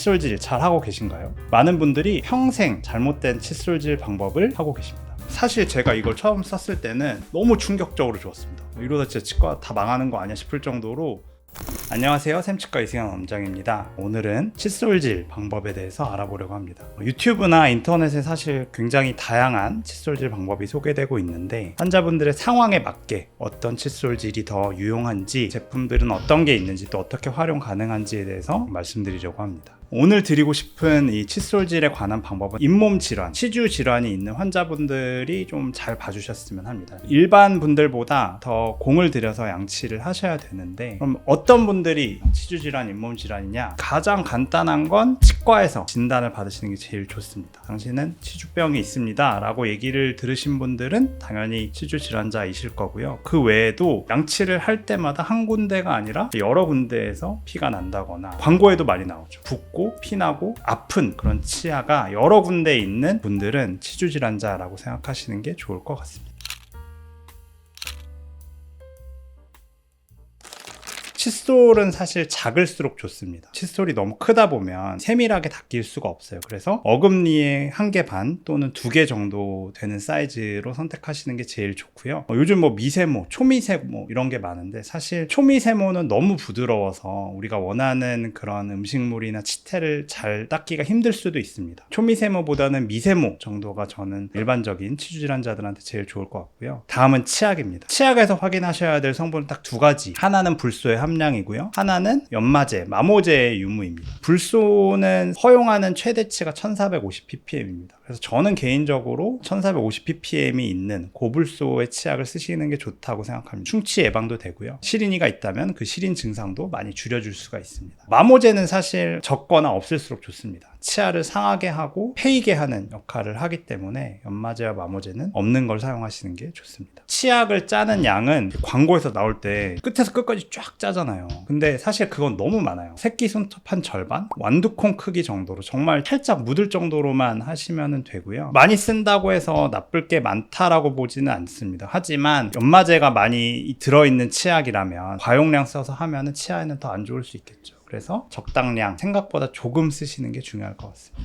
칫솔질 잘 하고 계신가요? 많은 분들이 평생 잘못된 칫솔질 방법을 하고 계십니다. 사실 제가 이걸 처음 썼을 때는 너무 충격적으로 좋았습니다. 이러다 진짜 치과 다 망하는 거 아니야 싶을 정도로. 안녕하세요, 샘치과 이승현 원장입니다. 오늘은 칫솔질 방법에 대해서 알아보려고 합니다. 유튜브나 인터넷에 사실 굉장히 다양한 칫솔질 방법이 소개되고 있는데, 환자분들의 상황에 맞게 어떤 칫솔질이 더 유용한지, 제품들은 어떤 게 있는지, 또 어떻게 활용 가능한지에 대해서 말씀드리려고 합니다. 오늘 드리고 싶은 이 칫솔질에 관한 방법은 잇몸 질환, 치주 질환이 있는 환자분들이 좀 잘 봐주셨으면 합니다. 일반 분들보다 더 공을 들여서 양치를 하셔야 되는데, 그럼 어떤 분들이 치주 질환, 잇몸 질환이냐? 가장 간단한 건 치과에서 진단을 받으시는 게 제일 좋습니다. 당신은 치주병이 있습니다 라고 얘기를 들으신 분들은 당연히 치주 질환자이실 거고요. 그 외에도 양치를 할 때마다 한 군데가 아니라 여러 군데에서 피가 난다거나, 광고에도 많이 나오죠. 붓고 피나고 아픈 그런 치아가 여러 군데에 있는 분들은 치주 질환자라고 생각하시는 게 좋을 것 같습니다. 칫솔은 사실 작을수록 좋습니다. 칫솔이 너무 크다 보면 세밀하게 닦일 수가 없어요. 그래서 어금니에 1개 반 또는 2개 정도 되는 사이즈로 선택하시는 게 제일 좋고요. 요즘 미세모, 초미세모 이런 게 많은데, 사실 초미세모는 너무 부드러워서 우리가 원하는 그런 음식물이나 치태를 잘 닦기가 힘들 수도 있습니다. 초미세모보다는 미세모 정도가 저는 일반적인 치주 질환자들한테 제일 좋을 것 같고요. 다음은 치약입니다. 치약에서 확인하셔야 될 성분은 딱 2가지. 하나는 불소의 함량이고요. 하나는 연마제, 마모제의 유무입니다. 불소는 허용하는 최대치가 1450ppm입니다. 그래서 저는 개인적으로 1450ppm이 있는 고불소의 치약을 쓰시는 게 좋다고 생각합니다. 충치 예방도 되고요. 시린이가 있다면 그 시린 증상도 많이 줄여줄 수가 있습니다. 마모제는 사실 적거나 없을수록 좋습니다. 치아를 상하게 하고 패이게 하는 역할을 하기 때문에 연마제와 마모제는 없는 걸 사용하시는 게 좋습니다. 치약을 짜는 양은 광고에서 나올 때 끝에서 끝까지 쫙 짜잖아요. 근데 사실 그건 너무 많아요. 새끼손톱 한 절반? 완두콩 크기 정도로, 정말 살짝 묻을 정도로만 하시면 되고요. 많이 쓴다고 해서 나쁠 게 많다라고 보지는 않습니다. 하지만 연마제가 많이 들어있는 치약이라면 과용량 써서 하면 치아에는 더 안 좋을 수 있겠죠. 그래서 적당량, 생각보다 조금 쓰시는 게 중요할 것 같습니다.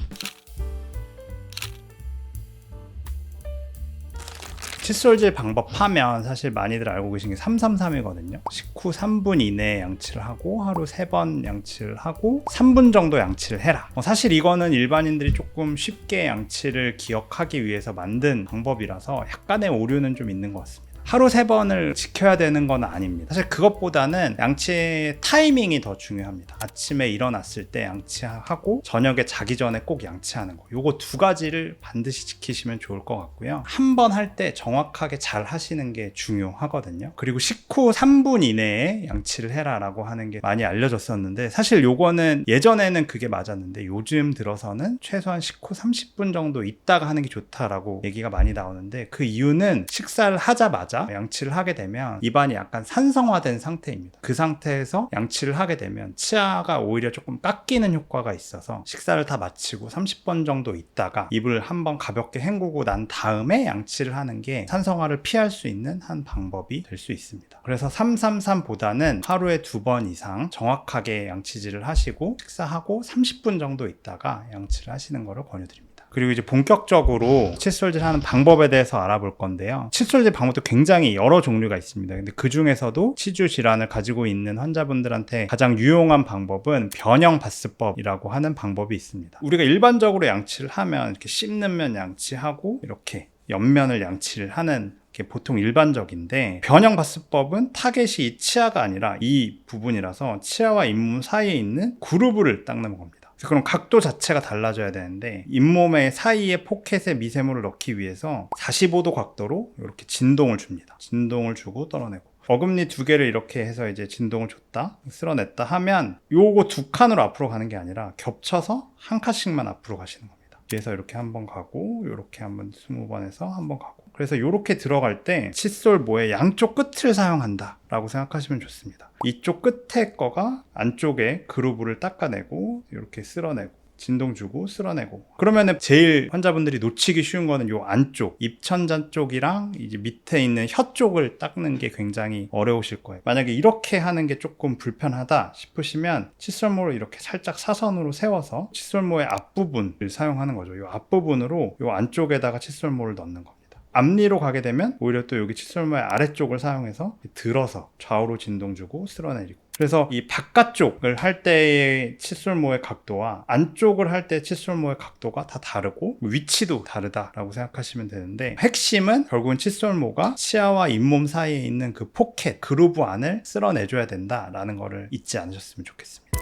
칫솔질 방법 하면 사실 많이들 알고 계신 게 333이거든요. 식후 3분 이내에 양치를 하고 하루 3번 양치를 하고 3분 정도 양치를 해라. 사실 이거는 일반인들이 조금 쉽게 양치를 기억하기 위해서 만든 방법이라서 약간의 오류는 좀 있는 것 같습니다. 하루 3번을 지켜야 되는 건 아닙니다. 사실 그것보다는 양치의 타이밍이 더 중요합니다. 아침에 일어났을 때 양치하고 저녁에 자기 전에 꼭 양치하는 거, 요거 2가지를 반드시 지키시면 좋을 것 같고요. 한 번 할 때 정확하게 잘 하시는 게 중요하거든요. 그리고 식후 3분 이내에 양치를 해라 라고 하는 게 많이 알려졌었는데, 사실 요거는 예전에는 그게 맞았는데 요즘 들어서는 최소한 식후 30분 정도 있다가 하는 게 좋다라고 얘기가 많이 나오는데, 그 이유는 식사를 하자마자 양치를 하게 되면 입안이 약간 산성화된 상태입니다. 그 상태에서 양치를 하게 되면 치아가 오히려 조금 깎이는 효과가 있어서 식사를 다 마치고 30번 정도 있다가 입을 한번 가볍게 헹구고 난 다음에 양치를 하는 게 산성화를 피할 수 있는 한 방법이 될 수 있습니다. 그래서 333보다는 하루에 2번 이상 정확하게 양치질을 하시고 식사하고 30분 정도 있다가 양치를 하시는 것을 권유드립니다. 그리고 이제 본격적으로 칫솔질 하는 방법에 대해서 알아볼 건데요. 칫솔질 방법도 굉장히 여러 종류가 있습니다. 근데 그 중에서도 치주 질환을 가지고 있는 환자분들한테 가장 유용한 방법은 변형 바스법이라고 하는 방법이 있습니다. 우리가 일반적으로 양치를 하면 이렇게 씹는 면 양치하고 이렇게 옆면을 양치를 하는 게 보통 일반적인데, 변형 바스법은 타겟이 이 치아가 아니라 이 부분이라서 치아와 잇몸 사이에 있는 그루브를 닦는 겁니다. 그럼 각도 자체가 달라져야 되는데, 잇몸의 사이에 포켓에 미세모를 넣기 위해서 45도 각도로 이렇게 진동을 줍니다. 진동을 주고 떨어내고, 어금니 2개를 이렇게 해서 이제 진동을 줬다 쓸어냈다 하면 요거 2칸으로 앞으로 가는 게 아니라 겹쳐서 1칸씩만 앞으로 가시는 겁니다. 위에서 이렇게 한번 가고, 이렇게 한번 20번 해서 한번 가고. 그래서 이렇게 들어갈 때 칫솔모의 양쪽 끝을 사용한다 라고 생각하시면 좋습니다. 이쪽 끝에 거가 안쪽에 그루브를 닦아내고 이렇게 쓸어내고, 진동 주고 쓸어내고. 그러면은 제일 환자분들이 놓치기 쉬운 거는 요 안쪽 입천장 쪽이랑 이제 밑에 있는 혀 쪽을 닦는 게 굉장히 어려우실 거예요. 만약에 이렇게 하는 게 조금 불편하다 싶으시면 칫솔모를 이렇게 살짝 사선으로 세워서 칫솔모의 앞부분을 사용하는 거죠. 요 앞부분으로 요 안쪽에다가 칫솔모를 넣는 겁니다. 앞니로 가게 되면 오히려 또 여기 칫솔모의 아래쪽을 사용해서 들어서 좌우로 진동 주고 쓸어내리고. 그래서 이 바깥쪽을 할 때의 칫솔모의 각도와 안쪽을 할 때 칫솔모의 각도가 다 다르고 위치도 다르다라고 생각하시면 되는데, 핵심은 결국은 칫솔모가 치아와 잇몸 사이에 있는 그 포켓, 그루브 안을 쓸어내줘야 된다라는 거를 잊지 않으셨으면 좋겠습니다.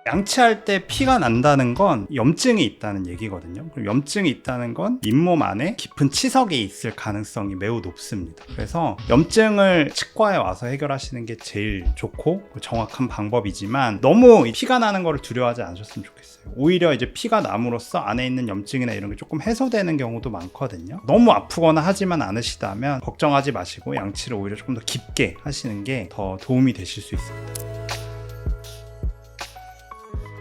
양치할 때 피가 난다는 건 염증이 있다는 얘기거든요. 그럼 염증이 있다는 건 잇몸 안에 깊은 치석이 있을 가능성이 매우 높습니다. 그래서 염증을 치과에 와서 해결하시는 게 제일 좋고 정확한 방법이지만, 너무 피가 나는 거를 두려워하지 않으셨으면 좋겠어요. 오히려 이제 피가 남으로써 안에 있는 염증이나 이런 게 조금 해소되는 경우도 많거든요. 너무 아프거나 하지만 않으시다면 걱정하지 마시고 양치를 오히려 조금 더 깊게 하시는 게 더 도움이 되실 수 있습니다.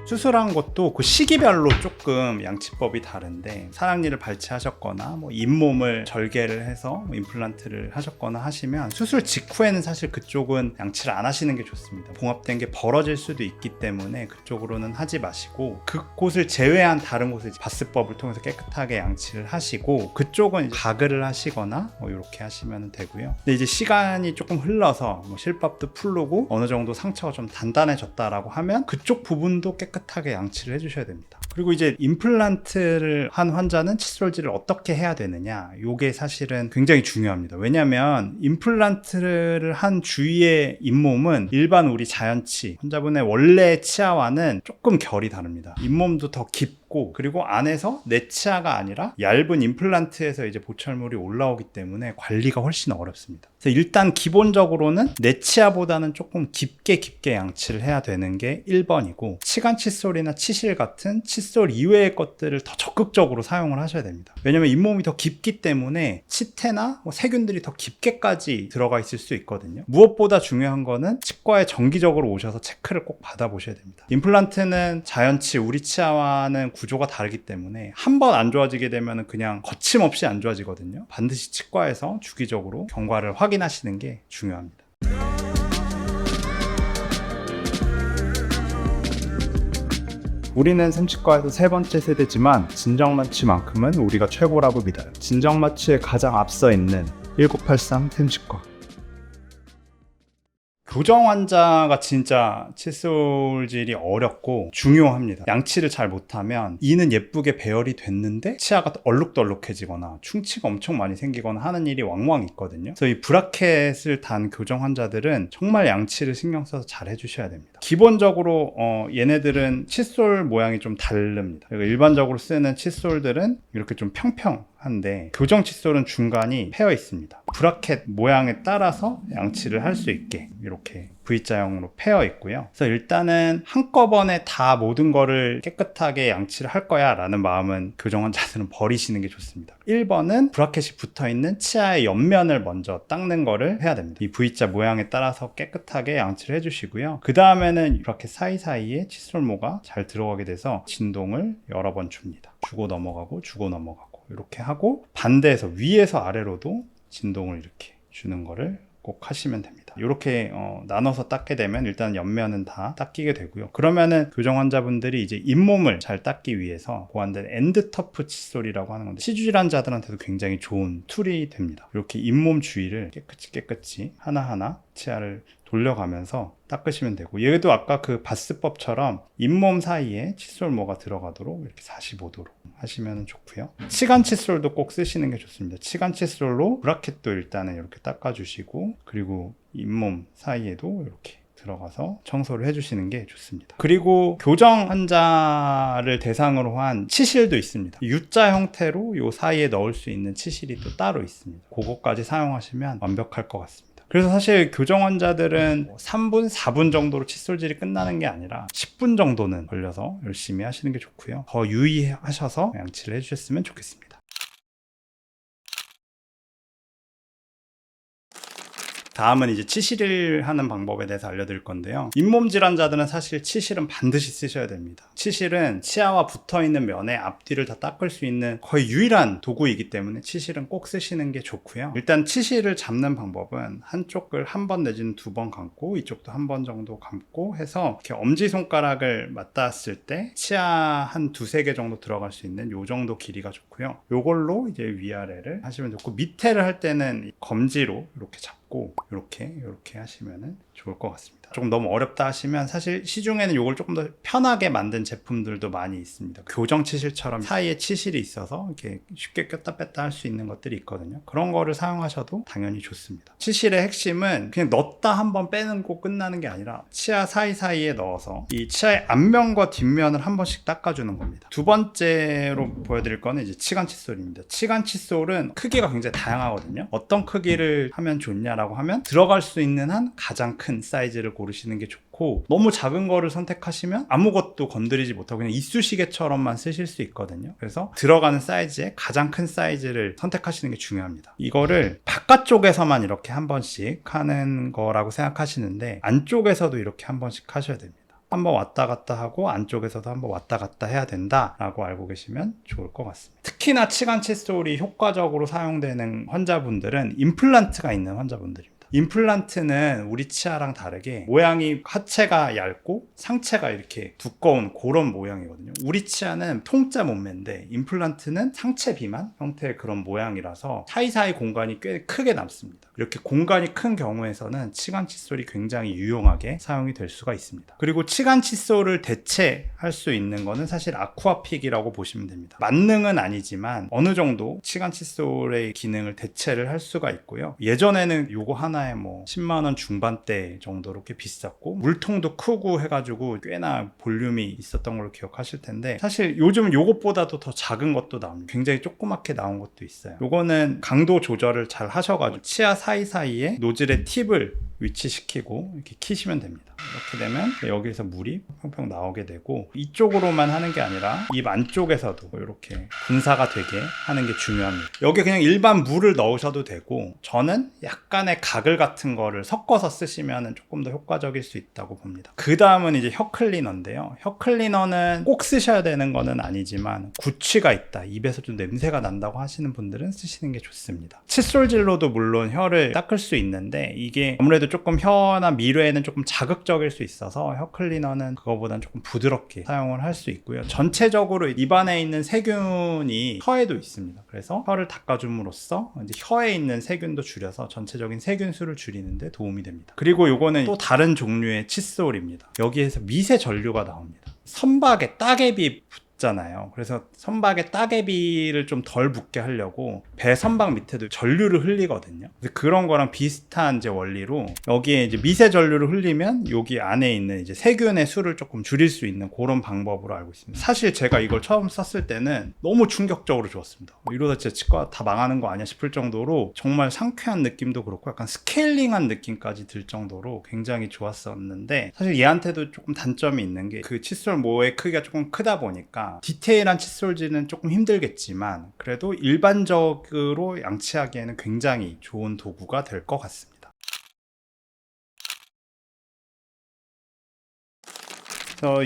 수술한 것도 그 시기별로 조금 양치법이 다른데, 사랑니를 발치하셨거나 뭐 잇몸을 절개를 해서 뭐 임플란트를 하셨거나 하시면 수술 직후에는 사실 그쪽은 양치를 안 하시는 게 좋습니다. 봉합된 게 벌어질 수도 있기 때문에 그쪽으로는 하지 마시고, 그곳을 제외한 다른 곳을 바스법을 통해서 깨끗하게 양치를 하시고, 그쪽은 이제 가글을 하시거나 뭐 이렇게 하시면 되고요. 근데 이제 시간이 조금 흘러서 뭐 실밥도 풀르고 어느 정도 상처가 좀 단단해졌다라고 하면 그쪽 부분도 깨끗하게 양치를 해주셔야 됩니다. 그리고 이제 임플란트를 한 환자는 칫솔질을 어떻게 해야 되느냐, 이게 사실은 굉장히 중요합니다. 왜냐하면 임플란트를 한 주위의 잇몸은 일반 우리 자연치, 환자분의 원래 치아와는 조금 결이 다릅니다. 잇몸도 더 깊고, 그리고 안에서 내 치아가 아니라 얇은 임플란트에서 이제 보철물이 올라오기 때문에 관리가 훨씬 어렵습니다. 그래서 일단 기본적으로는 내 치아보다는 조금 깊게 양치를 해야 되는 게 1번이고, 치간 칫솔이나 치실 같은 칫솔 이외의 것들을 더 적극적으로 사용을 하셔야 됩니다. 왜냐면 잇몸이 더 깊기 때문에 치태나 뭐 세균들이 더 깊게까지 들어가 있을 수 있거든요. 무엇보다 중요한 거는 치과에 정기적으로 오셔서 체크를 꼭 받아보셔야 됩니다. 임플란트는 자연치, 우리 치아와는 구조가 다르기 때문에 한 번 안 좋아지게 되면 그냥 거침없이 안 좋아지거든요. 반드시 치과에서 주기적으로 경과를 확인하시는 게 중요합니다. 우리는 샘치과에서 세 번째 세대지만 진정마취만큼은 우리가 최고라고 믿어요. 진정마취에 가장 앞서 있는 1983 샘치과. 교정 환자가 진짜 칫솔질이 어렵고 중요합니다. 양치를 잘 못하면 이는 예쁘게 배열이 됐는데 치아가 얼룩덜룩해지거나 충치가 엄청 많이 생기거나 하는 일이 왕왕 있거든요. 그래서 이 브라켓을 단 교정 환자들은 정말 양치를 신경 써서 잘 해주셔야 됩니다. 기본적으로 얘네들은 칫솔 모양이 좀 다릅니다. 일반적으로 쓰는 칫솔들은 이렇게 좀 평평한데, 교정 칫솔은 중간이 패여 있습니다. 브라켓 모양에 따라서 양치를 할 수 있게 이렇게 V자형으로 패여 있고요. 그래서 일단은 한꺼번에 다 모든 거를 깨끗하게 양치를 할 거야 라는 마음은 교정 환자들은 버리시는 게 좋습니다. 1번은 브라켓이 붙어있는 치아의 옆면을 먼저 닦는 거를 해야 됩니다. 이 V자 모양에 따라서 깨끗하게 양치를 해주시고요. 그 다음에는 브라켓 사이사이에 칫솔모가 잘 들어가게 돼서 진동을 여러 번 줍니다. 주고 넘어가고 주고 넘어가고 이렇게 하고, 반대에서 위에서 아래로도 진동을 이렇게 주는 거를 꼭 하시면 됩니다. 이렇게 나눠서 닦게 되면 일단 옆면은 다 닦이게 되고요. 그러면은 교정 환자분들이 이제 잇몸을 잘 닦기 위해서 고안된 엔드터프 칫솔이라고 하는 건데, 치주질환자들한테도 굉장히 좋은 툴이 됩니다. 이렇게 잇몸 주위를 깨끗이 하나하나 치아를 돌려가면서 닦으시면 되고, 얘도 아까 그 바스법처럼 잇몸 사이에 칫솔모가 들어가도록 이렇게 45도로 하시면 좋고요. 치간 칫솔도 꼭 쓰시는 게 좋습니다. 치간 칫솔로 브라켓도 일단은 이렇게 닦아주시고, 그리고 잇몸 사이에도 이렇게 들어가서 청소를 해주시는 게 좋습니다. 그리고 교정 환자를 대상으로 한 치실도 있습니다. U자 형태로 이 사이에 넣을 수 있는 치실이 또 따로 있습니다. 그거까지 사용하시면 완벽할 것 같습니다. 그래서 사실 교정 환자들은 3분, 4분 정도로 칫솔질이 끝나는 게 아니라 10분 정도는 걸려서 열심히 하시는 게 좋고요. 더 유의하셔서 양치를 해주셨으면 좋겠습니다. 다음은 이제 치실을 하는 방법에 대해서 알려드릴 건데요. 잇몸 질환자들은 사실 치실은 반드시 쓰셔야 됩니다. 치실은 치아와 붙어있는 면에 앞뒤를 다 닦을 수 있는 거의 유일한 도구이기 때문에 치실은 꼭 쓰시는 게 좋고요. 일단 치실을 잡는 방법은 한쪽을 한 번 내지는 2번 감고 이쪽도 한 번 정도 감고 해서 이렇게 엄지손가락을 맞닿았을 때 치아 한 2-3개 정도 들어갈 수 있는 요 정도 길이가 좋고요. 요걸로 이제 위아래를 하시면 좋고, 밑에를 할 때는 검지로 이렇게 잡고 이렇게 하시면 좋을 것 같습니다. 조금 너무 어렵다 하시면 사실 시중에는 이걸 조금 더 편하게 만든 제품들도 많이 있습니다. 교정 치실처럼 사이에 치실이 있어서 이렇게 쉽게 꼈다 뺐다 할 수 있는 것들이 있거든요. 그런 거를 사용하셔도 당연히 좋습니다. 치실의 핵심은 그냥 넣었다 한번 빼는 거 끝나는 게 아니라 치아 사이사이에 넣어서 이 치아의 앞면과 뒷면을 한 번씩 닦아주는 겁니다. 두 번째로 보여드릴 거는 이제 치간 칫솔입니다. 치간 칫솔은 크기가 굉장히 다양하거든요. 어떤 크기를 하면 좋냐라고 하면 들어갈 수 있는 한 가장 큰 사이즈를 고르시는 게 좋고, 너무 작은 거를 선택하시면 아무것도 건드리지 못하고 그냥 이쑤시개처럼만 쓰실 수 있거든요. 그래서 들어가는 사이즈에 가장 큰 사이즈를 선택하시는 게 중요합니다. 이거를 바깥쪽에서만 이렇게 한 번씩 하는 거라고 생각하시는데 안쪽에서도 이렇게 한 번씩 하셔야 됩니다. 한번 왔다 갔다 하고 안쪽에서도 한번 왔다 갔다 해야 된다라고 알고 계시면 좋을 것 같습니다. 특히나 치간 칫솔이 효과적으로 사용되는 환자분들은 임플란트가 있는 환자분들입니다. 임플란트는 우리 치아랑 다르게 모양이 하체가 얇고 상체가 이렇게 두꺼운 그런 모양이거든요. 우리 치아는 통짜 몸매인데 임플란트는 상체 비만 형태의 그런 모양이라서 사이사이 공간이 꽤 크게 남습니다. 이렇게 공간이 큰 경우에서는 치간 칫솔이 굉장히 유용하게 사용이 될 수가 있습니다. 그리고 치간 칫솔을 대체할 수 있는 거는 사실 아쿠아픽이라고 보시면 됩니다. 만능은 아니지만 어느 정도 치간 칫솔의 기능을 대체를 할 수가 있고요. 예전에는 요거 하나에 뭐 10만원 중반대 정도로 꽤 비쌌고 물통도 크고 해가지고 꽤나 볼륨이 있었던 걸로 기억하실 텐데, 사실 요즘은 요것보다도 더 작은 것도 나옵니다. 굉장히 조그맣게 나온 것도 있어요. 요거는 강도 조절을 잘 하셔가지고 치아 사이사이에 노즐의 팁을 위치시키고 이렇게 키시면 됩니다. 이렇게 되면 여기서 물이 펑펑 나오게 되고, 이쪽으로만 하는 게 아니라 입 안쪽에서도 이렇게 분사가 되게 하는 게 중요합니다. 여기 그냥 일반 물을 넣으셔도 되고, 저는 약간의 가글 같은 거를 섞어서 쓰시면 조금 더 효과적일 수 있다고 봅니다. 그 다음은 이제 혀 클리너인데요. 혀 클리너는 꼭 쓰셔야 되는 거는 아니지만 구취가 있다, 입에서 좀 냄새가 난다고 하시는 분들은 쓰시는 게 좋습니다. 칫솔질로도 물론 혀를 닦을 수 있는데 이게 아무래도 조금 혀나 미뢰에는 조금 자극적일 수 있어서 혀 클리너는 그거보다는 조금 부드럽게 사용을 할 수 있고요. 전체적으로 입안에 있는 세균이 혀에도 있습니다. 그래서 혀를 닦아줌으로써 이제 혀에 있는 세균도 줄여서 전체적인 세균 수를 줄이는데 도움이 됩니다. 그리고 요거는 또 다른 종류의 칫솔입니다. 여기에서 미세 전류가 나옵니다. 선박에 따개비 잖아요. 그래서 선박에 따개비를 좀 덜 붙게 하려고 배 선박 밑에도 전류를 흘리거든요. 그런 거랑 비슷한 이제 원리로 여기에 이제 미세 전류를 흘리면 여기 안에 있는 이제 세균의 수를 조금 줄일 수 있는 그런 방법으로 알고 있습니다. 사실 제가 이걸 처음 썼을 때는 너무 충격적으로 좋았습니다. 이러다 진짜 치과 다 망하는 거 아니야 싶을 정도로 정말 상쾌한 느낌도 그렇고 약간 스케일링한 느낌까지 들 정도로 굉장히 좋았었는데, 사실 얘한테도 조금 단점이 있는 게 그 칫솔 모의 크기가 조금 크다 보니까 디테일한 칫솔질은 조금 힘들겠지만 그래도 일반적으로 양치하기에는 굉장히 좋은 도구가 될 것 같습니다.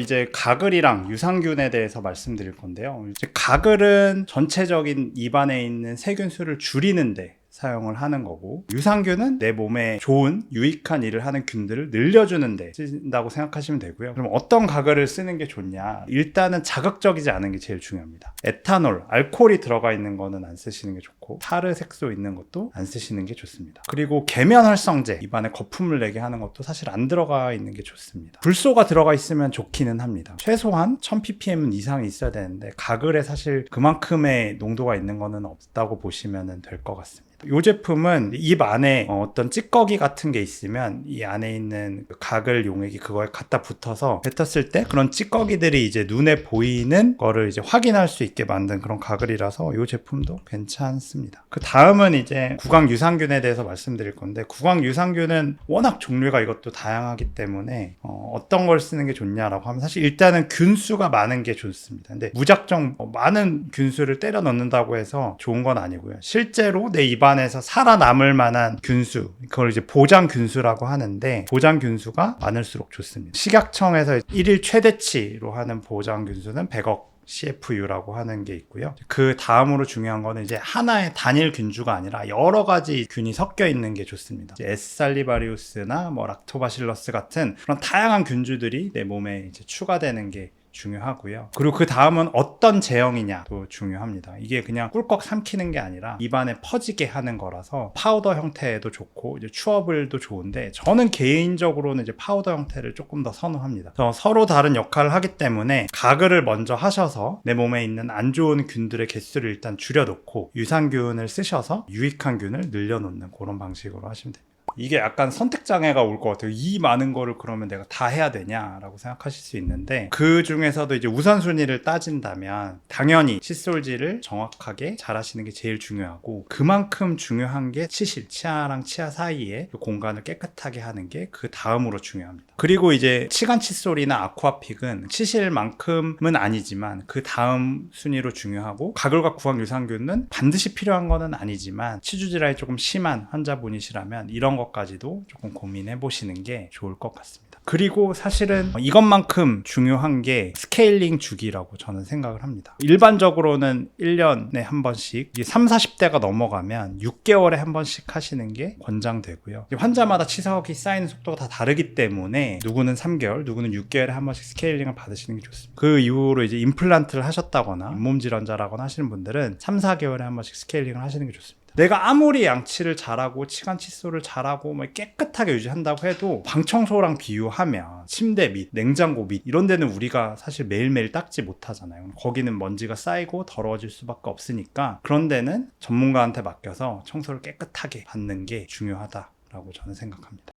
이제 가글이랑 유산균에 대해서 말씀드릴 건데요. 이제 가글은 전체적인 입안에 있는 세균수를 줄이는데 사용을 하는 거고, 유산균은 내 몸에 좋은 유익한 일을 하는 균들을 늘려주는 데 쓴다고 생각하시면 되고요. 그럼 어떤 가글을 쓰는 게 좋냐? 일단은 자극적이지 않은 게 제일 중요합니다. 에탄올, 알코올이 들어가 있는 거는 안 쓰시는 게 좋고, 타르 색소 있는 것도 안 쓰시는 게 좋습니다. 그리고 계면 활성제, 입안에 거품을 내게 하는 것도 사실 안 들어가 있는 게 좋습니다. 불소가 들어가 있으면 좋기는 합니다. 최소한 1000ppm 이상이 있어야 되는데 가글에 사실 그만큼의 농도가 있는 거는 없다고 보시면 될 것 같습니다. 이 제품은 입 안에 어떤 찌꺼기 같은 게 있으면 이 안에 있는 가글 용액이 그거에 갖다 붙어서 뱉었을 때 그런 찌꺼기들이 이제 눈에 보이는 거를 이제 확인할 수 있게 만든 그런 가글이라서 이 제품도 괜찮습니다. 그 다음은 이제 구강 유산균에 대해서 말씀드릴 건데, 구강 유산균은 워낙 종류가 이것도 다양하기 때문에 어떤 걸 쓰는 게 좋냐라고 하면 사실 일단은 균수가 많은 게 좋습니다. 근데 무작정 많은 균수를 때려 넣는다고 해서 좋은 건 아니고요. 실제로 내 입안 입안에서 살아남을 만한 균수, 그걸 이제 보장균수라고 하는데 보장균수가 많을수록 좋습니다. 식약청에서 1일 최대치로 하는 보장균수는 100억 CFU라고 하는 게 있고요. 그 다음으로 중요한 거는 이제 하나의 단일 균주가 아니라 여러 가지 균이 섞여 있는 게 좋습니다. 에스살리바리우스나 뭐 락토바실러스 같은 그런 다양한 균주들이 내 몸에 이제 추가되는 게 중요하고요. 그리고 그 다음은 어떤 제형이냐도 중요합니다. 이게 그냥 꿀꺽 삼키는 게 아니라 입안에 퍼지게 하는 거라서 파우더 형태도 좋고 이제 추어블도 좋은데 저는 개인적으로는 이제 파우더 형태를 조금 더 선호합니다. 서로 다른 역할을 하기 때문에 가글을 먼저 하셔서 내 몸에 있는 안 좋은 균들의 개수를 일단 줄여놓고 유산균을 쓰셔서 유익한 균을 늘려놓는 그런 방식으로 하시면 됩니다. 이게 약간 선택장애가 올 것 같아요. 이 많은 거를 그러면 내가 다 해야 되냐라고 생각하실 수 있는데 그 중에서도 이제 우선순위를 따진다면 당연히 칫솔질을 정확하게 잘 하시는 게 제일 중요하고 그만큼 중요한 게 치실, 치아랑 치아 사이에 그 공간을 깨끗하게 하는 게 그 다음으로 중요합니다. 그리고 이제 치간 칫솔이나 아쿠아픽은 치실만큼은 아니지만 그 다음 순위로 중요하고 가글과 구강 유산균은 반드시 필요한 거는 아니지만 치주 질환이 조금 심한 환자분이시라면 이런 것까지도 조금 고민해 보시는 게 좋을 것 같습니다. 그리고 사실은 이것만큼 중요한 게 스케일링 주기라고 저는 생각을 합니다. 일반적으로는 1년에 한 번씩 30, 40대가 넘어가면 6개월에 한 번씩 하시는 게 권장되고요. 환자마다 치석이 쌓이는 속도가 다 다르기 때문에 누구는 3개월, 누구는 6개월에 한 번씩 스케일링을 받으시는 게 좋습니다. 그 이후로 이제 임플란트를 하셨다거나 잇몸 질환자라거나 하시는 분들은 3, 4개월에 한 번씩 스케일링을 하시는 게 좋습니다. 내가 아무리 양치를 잘하고 치간 칫솔을 잘하고 깨끗하게 유지한다고 해도 방 청소랑 비유하면 침대 밑, 냉장고 밑 이런 데는 우리가 사실 매일매일 닦지 못하잖아요. 거기는 먼지가 쌓이고 더러워질 수밖에 없으니까 그런 데는 전문가한테 맡겨서 청소를 깨끗하게 받는 게 중요하다라고 저는 생각합니다.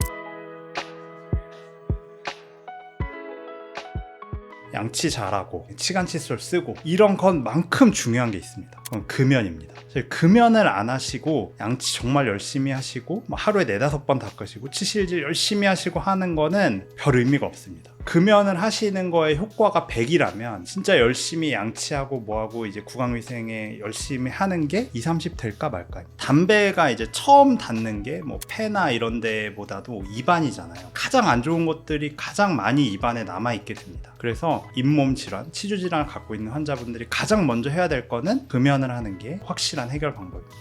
양치 잘하고 치간 칫솔 쓰고 이런 것만큼 중요한 게 있습니다. 그건 금연입니다. 금연을 안 하시고 양치 정말 열심히 하시고 하루에 4-5번 닦으시고 치실질 열심히 하시고 하는 거는 별 의미가 없습니다. 금연을 하시는 거에 효과가 100이라면 진짜 열심히 양치하고 뭐하고 이제 구강위생에 열심히 하는 게 20, 30 될까 말까. 담배가 이제 처음 닿는 게 뭐 폐나 이런 데보다도 입안이잖아요. 가장 안 좋은 것들이 가장 많이 입안에 남아있게 됩니다. 그래서 잇몸 질환, 치주 질환을 갖고 있는 환자분들이 가장 먼저 해야 될 거는 금연을 하는 게 확실한 해결 방법입니다.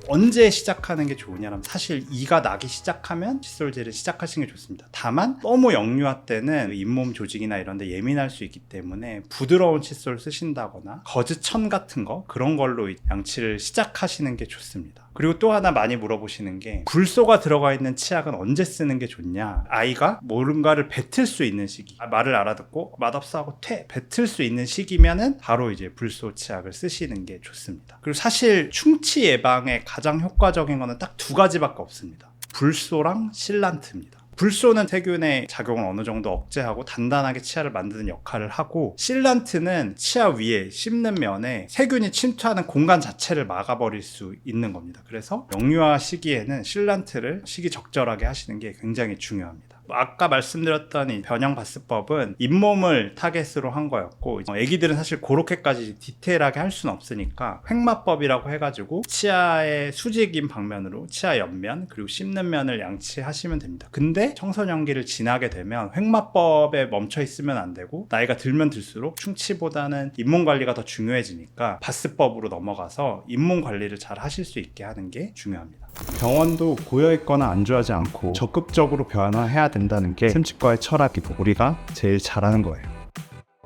언제 시작하는 게 좋으냐면 사실 이가 나기 시작하면 칫솔질을 시작하시는 게 좋습니다. 다만 너무 역류화 때는 잇몸 조직이나 이런 데 예민할 수 있기 때문에 부드러운 칫솔 쓰신다거나 거즈천 같은 거 그런 걸로 양치를 시작하시는 게 좋습니다. 그리고 또 하나 많이 물어보시는 게 불소가 들어가 있는 치약은 언제 쓰는 게 좋냐. 아이가 뭔가를 뱉을 수 있는 시기, 말을 알아듣고 맛없어 하고 뱉을 수 있는 시기면은 바로 이제 불소 치약을 쓰시는 게 좋습니다. 그리고 사실 충치 예방에 가장 효과적인 거는 딱 2가지밖에 없습니다. 불소랑 실란트입니다. 불소는 세균의 작용을 어느 정도 억제하고 단단하게 치아를 만드는 역할을 하고 실란트는 치아 위에 씹는 면에 세균이 침투하는 공간 자체를 막아버릴 수 있는 겁니다. 그래서 역류화 시기에는 실란트를 시기적절하게 하시는 게 굉장히 중요합니다. 아까 말씀드렸던 이 변형바스법은 잇몸을 타겟으로 한 거였고 애기들은 사실 그렇게까지 디테일하게 할 수는 없으니까 횡마법이라고 해가지고 치아의 수직인 방면으로 치아 옆면 그리고 씹는 면을 양치하시면 됩니다. 근데 청소년기를 지나게 되면 횡마법에 멈춰 있으면 안 되고 나이가 들면 들수록 충치보다는 잇몸 관리가 더 중요해지니까 바스법으로 넘어가서 잇몸 관리를 잘 하실 수 있게 하는 게 중요합니다. 병원도 고여있거나 안주하지 않고 적극적으로 변화해야 된다는 게 샘치과의 철학이고 우리가 제일 잘하는 거예요.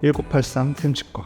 1983 샘치과.